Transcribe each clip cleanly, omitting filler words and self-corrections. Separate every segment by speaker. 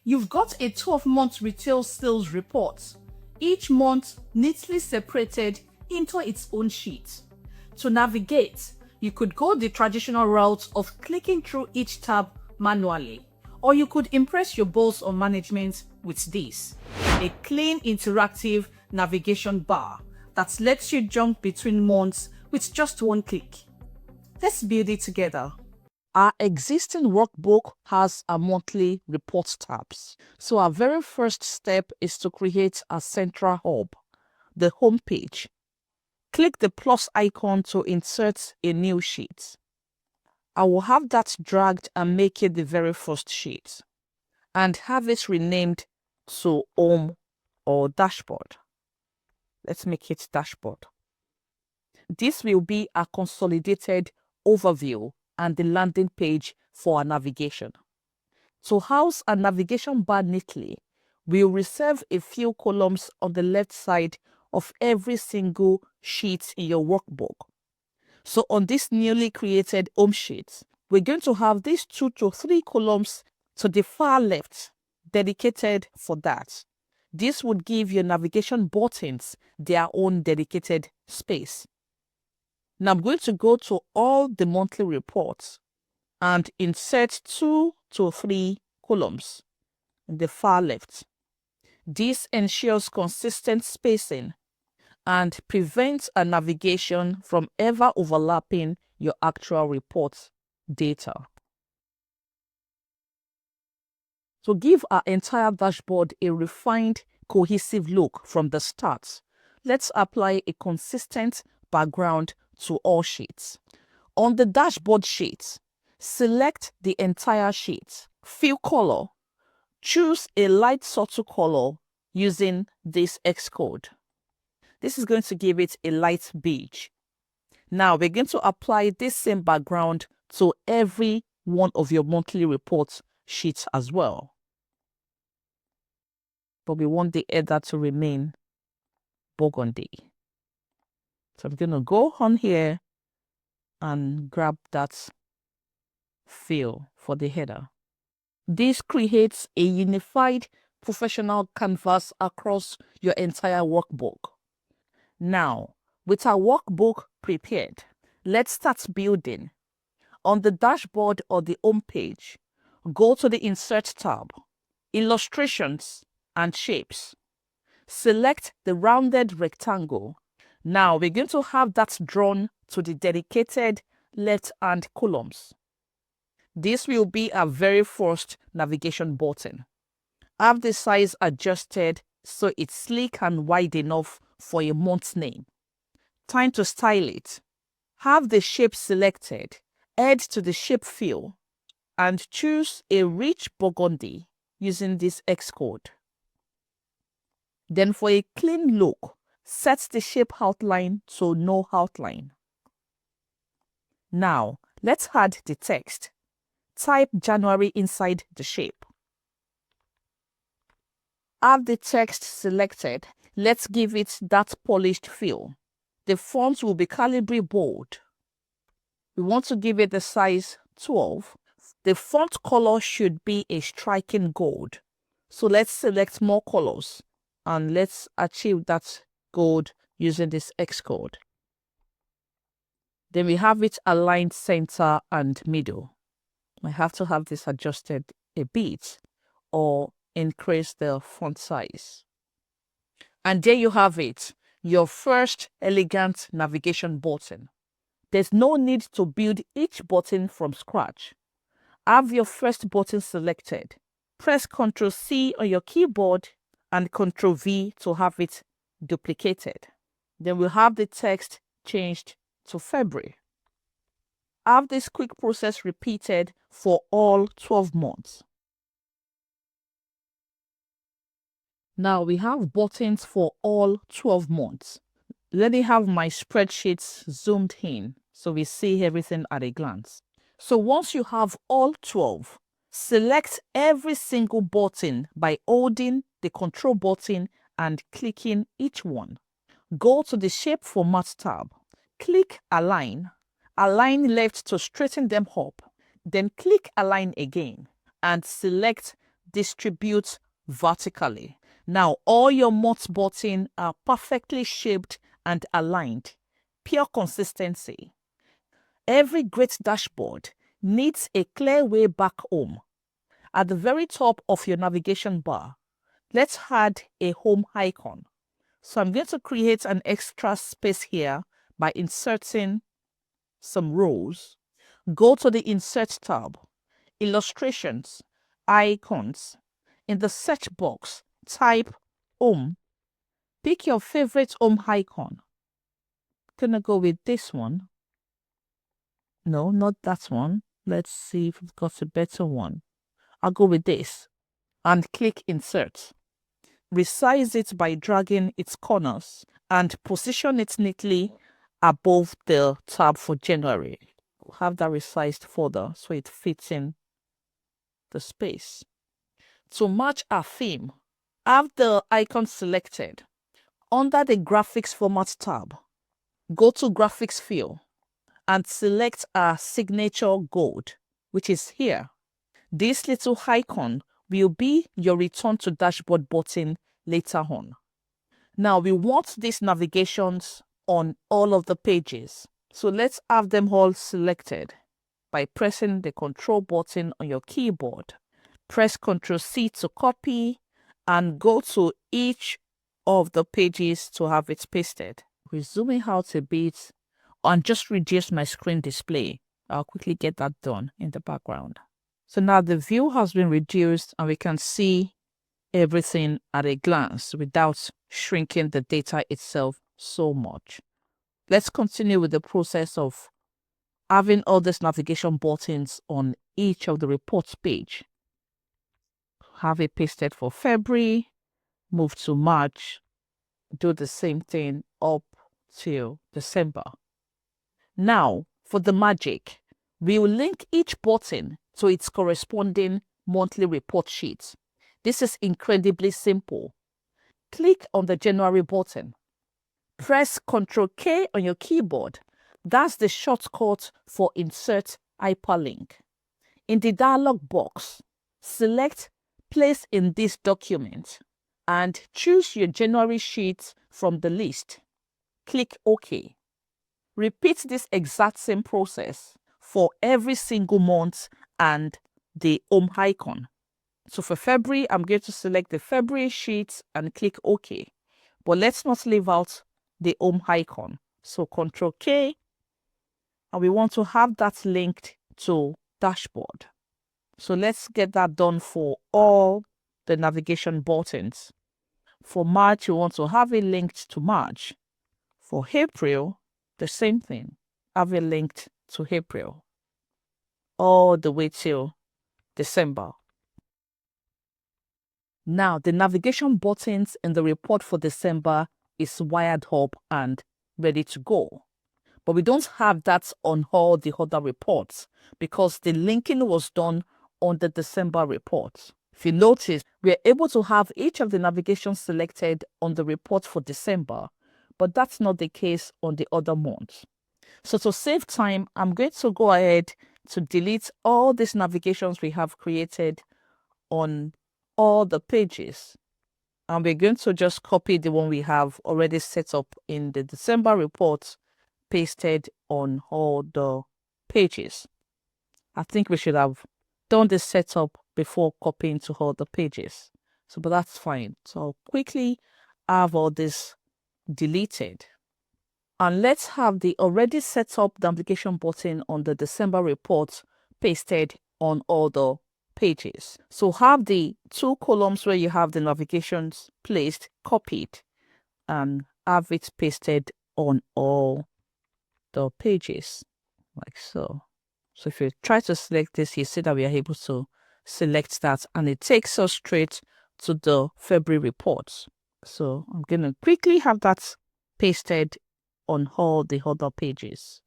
Speaker 1: You've got a 12-month retail sales report, each month neatly separated into its own sheet. To navigate, you could go the traditional route of clicking through each tab manually, or you could impress your boss or management with this: a clean interactive navigation bar that lets you jump between months with just one click. Let's build it together. Our existing workbook has a monthly report tabs. So our very first step is to create a central hub, the home page. Click the plus icon to insert a new sheet. I will have that dragged and make it the very first sheet, and have it renamed to home or dashboard. Let's make it dashboard. This will be a consolidated overview and the landing page for our navigation. To house a navigation bar neatly, we'll reserve a few columns on the left side of every single sheet in your workbook. So on this newly created home sheet, we're going to have these 2 to 3 columns to the far left dedicated for that. This would give your navigation buttons their own dedicated space. Now I'm going to go to all the monthly reports and insert 2 to 3 columns in the far left. This ensures consistent spacing and prevents a navigation from ever overlapping your actual report data. To give our entire dashboard a refined, cohesive look from the start, let's apply a consistent background to all sheets. On the dashboard sheet, select the entire sheet. Fill color. Choose a light subtle color using this X code. This is going to give it a light beige. Now we're going to apply this same background to every one of your monthly report sheets as well. But we want the header to remain burgundy. So I'm going to go on here and grab that fill for the header. This creates a unified professional canvas across your entire workbook. Now, with our workbook prepared, let's start building. On the dashboard or the home page, go to the Insert tab, Illustrations and Shapes. Select the rounded rectangle. Now we're going to have that drawn to the dedicated left-hand columns. This will be our very first navigation button. Have the size adjusted so it's sleek and wide enough for a month's name. Time to style it. Have the shape selected. Head to the shape fill and choose a rich burgundy using this X code. Then for a clean look, set the shape outline to no outline. Now, let's add the text. Type January inside the shape. Have the text selected. Let's give it that polished feel. The font will be Calibri bold. We want to give it the size 12. The font color should be a striking gold. So let's select more colors and let's achieve that gold using this X code. Then we have it aligned center and middle. I have to have this adjusted a bit or increase the font size. And there you have it, your first elegant navigation button. There's no need to build each button from scratch. Have your first button selected. Press Ctrl C on your keyboard and Ctrl V to have it duplicated. Then we'll have the text changed to February. Have this quick process repeated for all 12 months. Now we have buttons for all 12 months. Let me have my spreadsheets zoomed in so we see everything at a glance. So once you have all 12, select every single button by holding the Control button and clicking each one. Go to the Shape Format tab. Click Align. Align left to straighten them up. Then click Align again and select distribute vertically. Now, all your month buttons are perfectly shaped and aligned. Pure consistency. Every great dashboard needs a clear way back home. At the very top of your navigation bar, let's add a home icon. So I'm going to create an extra space here by inserting some rows. Go to the Insert tab, Illustrations, Icons. In the search box, type Home. Pick your favorite home icon. Gonna go with this one. No, not that one. Let's see if we've got a better one. I'll go with this and click Insert. Resize it by dragging its corners and position it neatly above the tab for January. We'll have that resized further so it fits in the space. To match our theme, have the icon selected. Under the Graphics Format tab, go to Graphics Fill and select our signature gold, which is here. This little icon will be your return to dashboard button later on. Now we want these navigations on all of the pages. So let's have them all selected by pressing the Control button on your keyboard. Press Ctrl C to copy and go to each of the pages to have it pasted. We're zooming out a bit and just reduce my screen display. I'll quickly get that done in the background. So now the view has been reduced and we can see everything at a glance without shrinking the data itself so much. Let's continue with the process of having all these navigation buttons on each of the reports page. Have it pasted for February, move to March, do the same thing up till December. Now, for the magic, we will link each button to its corresponding monthly report sheet. This is incredibly simple. Click on the January button. Press Ctrl K on your keyboard. That's the shortcut for Insert Hyperlink. In the dialog box, select Place in this document and choose your January sheet from the list. Click OK. Repeat this exact same process for every single month and the home icon. So for February, I'm going to select the February sheet and click OK. But let's not leave out the home icon. So Ctrl K, and we want to have that linked to dashboard. So let's get that done for all the navigation buttons. For March, you want to have it linked to March. For April, the same thing. Have it linked to April. All the way till December. Now, the navigation buttons in the report for December is wired up and ready to go. But we don't have that on all the other reports because the linking was done on the December report. If you notice, we are able to have each of the navigations selected on the report for December, but that's not the case on the other months. So to save time, I'm going to go ahead to delete all these navigations we have created on all the pages. And we're going to just copy the one we have already set up in the December report, pasted on all the pages. I think we should have done this setup before copying to all the pages. But that's fine. So I'll quickly have all this deleted. And let's have the already set up navigation button on the December report pasted on all the pages. So have the two columns where you have the navigations placed, copied, and have it pasted on all the pages, like so. So if you try to select this, you see that we are able to select that and it takes us straight to the February reports. So I'm going to quickly have that pasted on all the other pages.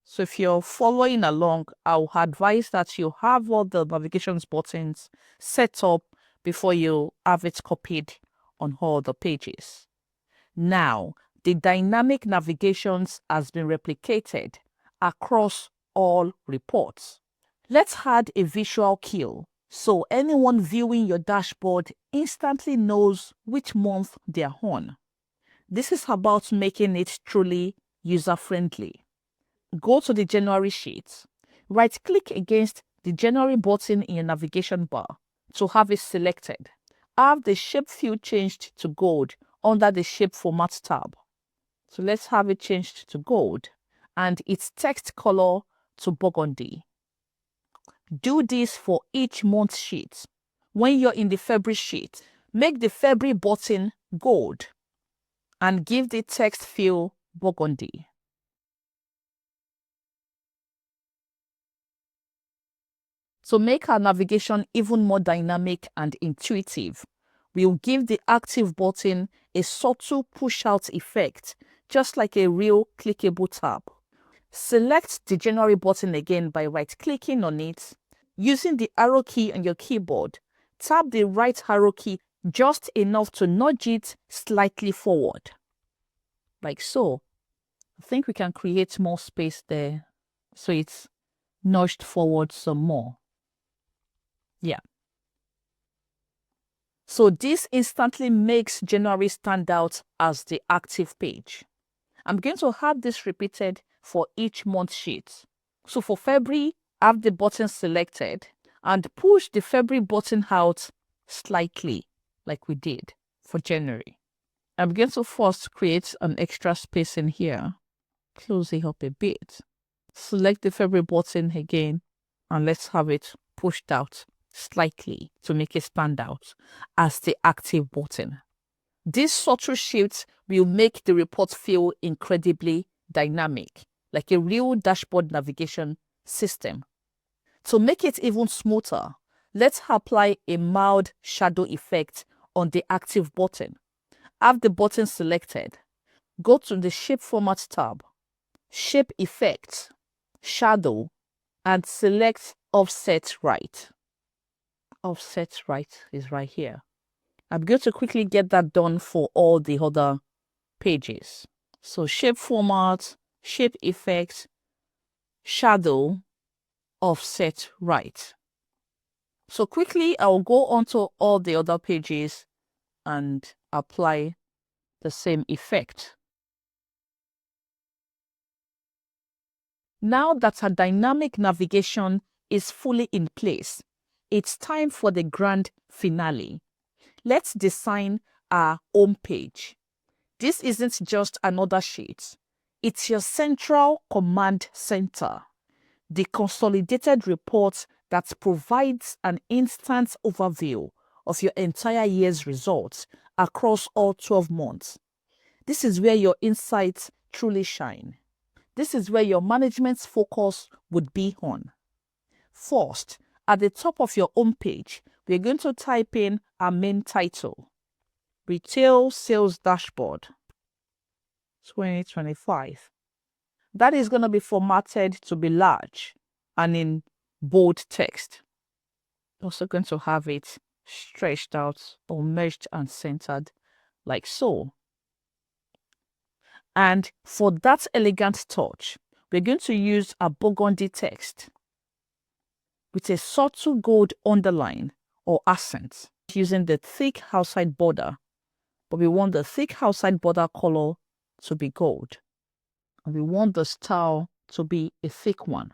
Speaker 1: So if you're following along, I'll advise that you have all the navigations buttons set up before you have it copied on all the pages. Now, the dynamic navigations has been replicated across all reports. Let's add a visual cue so anyone viewing your dashboard instantly knows which month they are on. This is about making it truly user-friendly. Go to the January sheet. Right-click against the January button in your navigation bar to have it selected. Have the shape field changed to gold under the Shape Format tab. So let's have it changed to gold and its text color to burgundy. Do this for each month sheet. When you're in the February sheet, make the February button gold and give the text field burgundy. To make our navigation even more dynamic and intuitive, we'll give the active button a subtle push-out effect, just like a real clickable tab. Select the January button again by right-clicking on it. Using the arrow key on your keyboard, tap the right arrow key just enough to nudge it slightly forward, like so. I think we can create more space there so it's nudged forward some more. Yeah. So this instantly makes January stand out as the active page. I'm going to have this repeated for each month sheet. So for February, have the button selected and push the February button out slightly like we did for January. I'm going to first create an extra space in here. Close it up a bit. Select the February button again and let's have it pushed out slightly to make it stand out as the active button. This subtle shift will make the report feel incredibly dynamic, like a real dashboard navigation system. To make it even smoother, let's apply a mild shadow effect on the active button. Have the button selected. Go to the Shape Format tab, Shape Effects, Shadow, and select Offset Right. Offset Right is right here. I'm going to quickly get that done for all the other pages. So Shape Format, Shape Effects, Shadow, Offset Right. So quickly, I'll go onto all the other pages and apply the same effect. Now that our dynamic navigation is fully in place, it's time for the grand finale. Let's design our home page. This isn't just another sheet. It's your central command center, the consolidated report that provides an instant overview of your entire year's results across all 12 months. This is where your insights truly shine. This is where your management's focus would be on. First, at the top of your home page, we're going to type in our main title, Retail Sales Dashboard 2025. That is going to be formatted to be large and in bold text. Also going to have it stretched out or merged and centered like so. And for that elegant touch, we're going to use a burgundy text with a subtle gold underline or accent using the thick outside border, but we want the thick outside border color to be gold. And we want the style to be a thick one.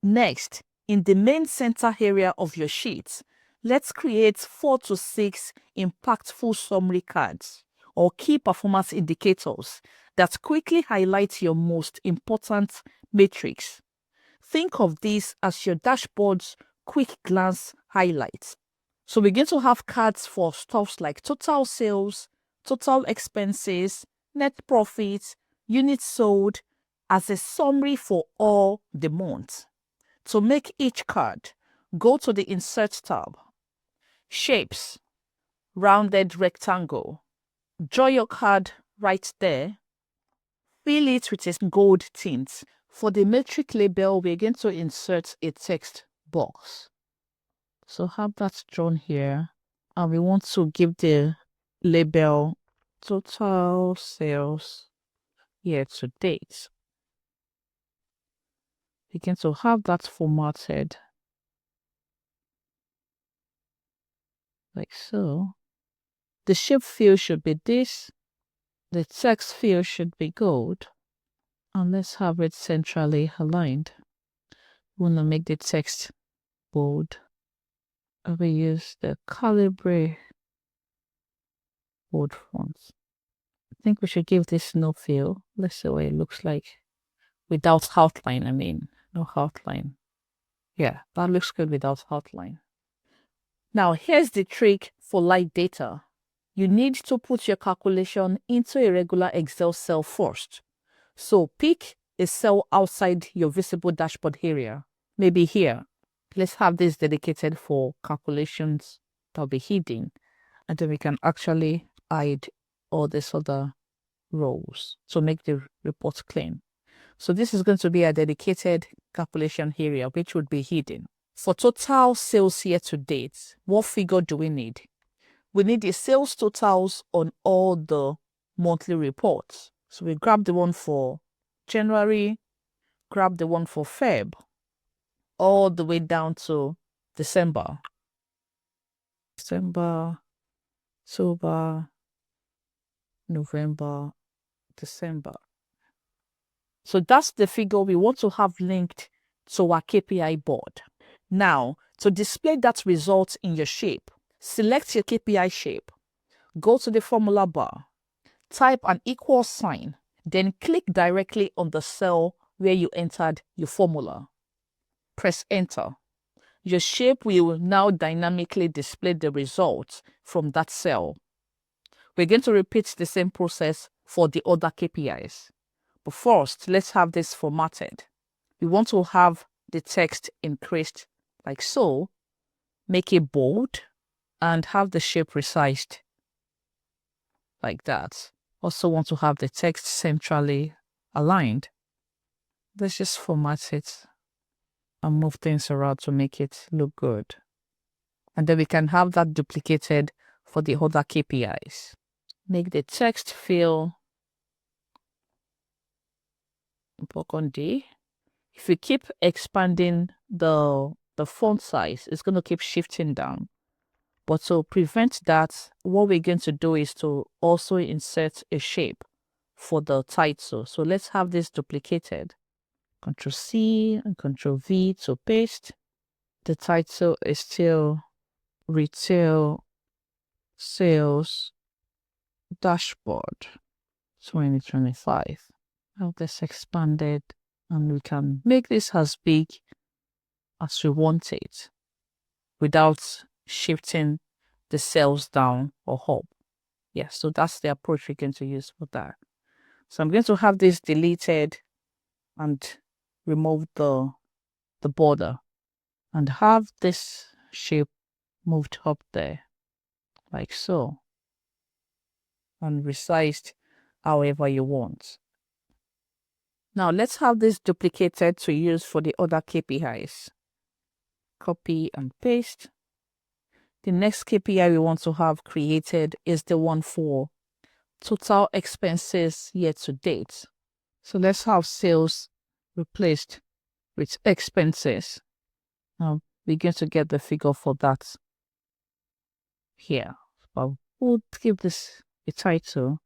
Speaker 1: Next, in the main center area of your sheet, let's create 4 to 6 impactful summary cards or key performance indicators that quickly highlight your most important metrics. Think of these as your dashboard's quick glance highlights. So we're going to have cards for stuffs like total sales, total expenses, net profit, units sold as a summary for all the months. To make each card, go to the Insert tab, Shapes, Rounded Rectangle. Draw your card right there. Fill it with a gold tint. For the metric label, we're going to insert a text box. So have that drawn here. And we want to give the label Total Sales Year to Date. Begin to have that formatted like so. The shape field should be this. The text field should be gold. And let's have it centrally aligned. We want to make the text bold. I will use the Calibre bold fonts. I think we should give this no fill. Let's see what it looks like without outline. I mean, no outline. Yeah, that looks good without outline. Now, here's the trick for light data. You need to put your calculation into a regular Excel cell first. So pick a cell outside your visible dashboard area. Maybe here. Let's have this dedicated for calculations that'll be hidden. And then we can actually hide all these other rows to make the report clean. So this is going to be a dedicated calculation area, which would be hidden. For total sales year to date, what figure do we need? We need the sales totals on all the monthly reports. So we grab the one for January, grab the one for Feb, all the way down to December. December, October, November, December. So that's the figure we want to have linked to our KPI board. Now, to display that result in your shape, select your KPI shape, go to the formula bar, type an equal sign, then click directly on the cell where you entered your formula. Press enter. Your shape will now dynamically display the results from that cell. We're going to repeat the same process for the other KPIs. But first, let's have this formatted. We want to have the text increased like so, make it bold, and have the shape resized like that. Also want to have the text centrally aligned. Let's just format it and move things around to make it look good. And then we can have that duplicated for the other KPIs. Make the text feel burgundy. If you keep expanding the font size, it's going to keep shifting down. But to prevent that, what we're going to do is to also insert a shape for the title. So let's have this duplicated. Ctrl C and Ctrl V to paste. The title is still Retail Sales Dashboard 2025. Have this expanded and we can make this as big as we want it without shifting the cells down or up. Yeah, so that's the approach we're going to use for that. So I'm going to have this deleted and remove the border and have this shape moved up there like so and resized however you want. Now let's have this duplicated to use for the other KPIs. Copy and paste. The next KPI we want to have created is the one for total expenses year to date. So let's have sales replaced with expenses. Now we're going to get the figure for that here. But we'll give this a title.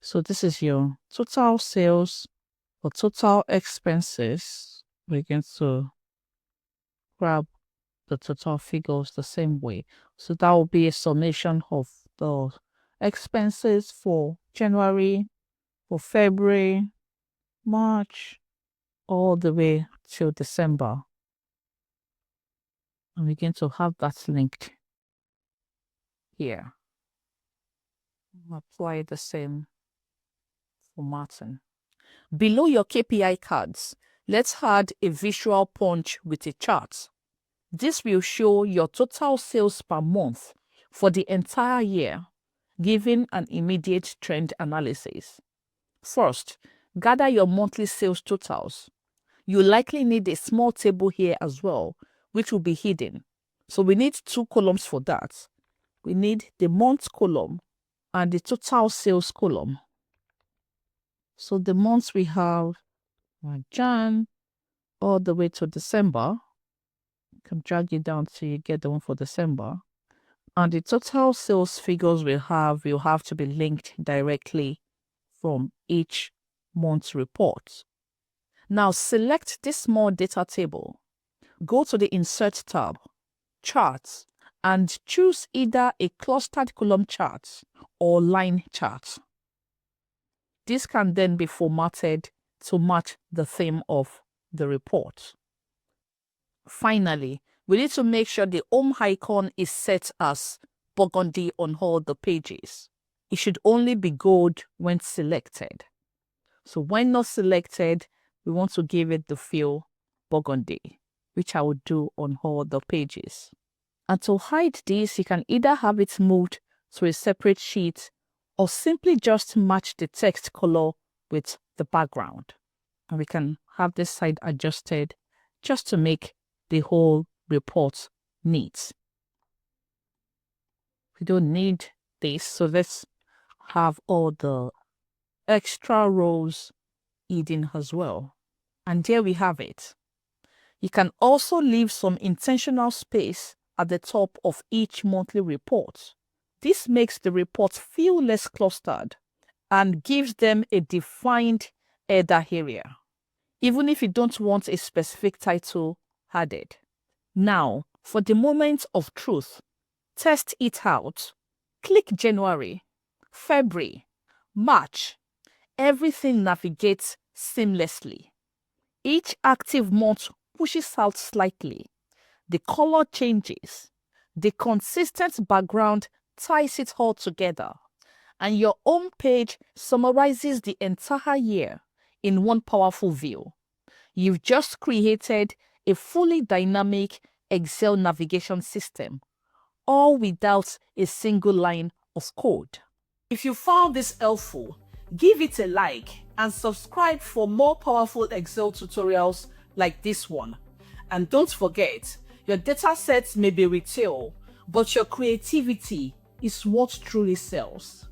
Speaker 1: So this is your total sales or total expenses. We're going to grab the total figures the same way. So that will be a summation of the expenses for January, for February, March, all the way till December. And we're going to have that linked here. Apply the same formatting. Below your KPI cards, let's add a visual punch with a chart. This will show your total sales per month for the entire year, giving an immediate trend analysis. First, gather your monthly sales totals. You likely need a small table here as well, which will be hidden. So we need two columns for that. We need the month column and the total sales column. So the months we have Jan, all the way to December. You can drag it down till you get the one for December. And the total sales figures will have to be linked directly from each month's report. Now select this small data table. Go to the Insert tab, Charts, and choose either a clustered column chart or line chart. This can then be formatted to match the theme of the report. Finally, we need to make sure the home icon is set as burgundy on all the pages. It should only be gold when selected. So when not selected, we want to give it the feel burgundy, which I will do on all the pages. And to hide this, you can either have it moved to a separate sheet or simply just match the text color with the background. And we can have this side adjusted just to make the whole report neat. We don't need this, so let's have all the extra rows hidden as well. And there we have it. You can also leave some intentional space at the top of each monthly report. This makes the reports feel less clustered and gives them a defined header area, even if you don't want a specific title added. Now, for the moment of truth, test it out. Click January, February, March. Everything navigates seamlessly. Each active month pushes out slightly. The color changes. The consistent background ties it all together. And your home page summarizes the entire year in one powerful view. You've just created a fully dynamic Excel navigation system, all without a single line of code. If you found this helpful, give it a like and subscribe for more powerful Excel tutorials like this one. And don't forget, your data sets may be retail, but your creativity is what truly sells.